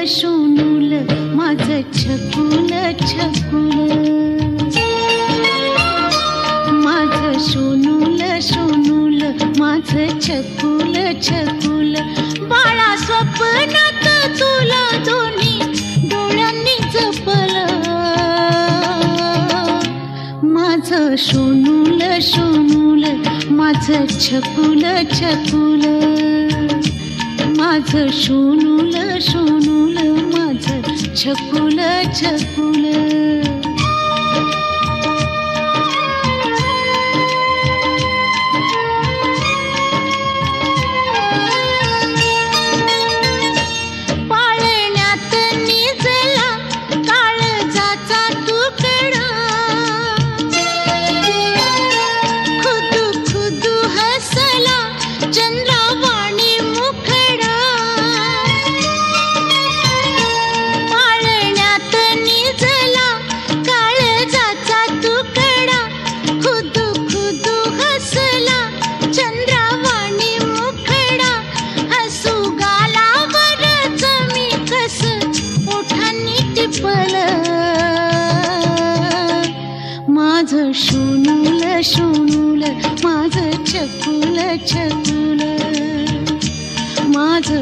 शोनूल माझं छकुल छकुल, माझं शोनूल शोनूल माझं छकुल छकुल. बाळा स्वप्नात तुला दोन्ही डोळ्यांनी जपलं, माझं शोनूल शोनूल माझं छकुल छकुल, माझं शोनूल शोनूल माझं छकुल छकुल. पाळण्यात निजला काळजाचा तुकडा, खुदू खुदू हसला चंद्रावाणी मुखडा. पाळण्यात निजला काळजाचा तुकडा, खुदू खुदू हसला चंद्रावाणी मुखडा. हसू गालावरच मी कस ओठांनी टिपलं, माझं शोनूल शोनूल माझं छकुल छकुल, माझं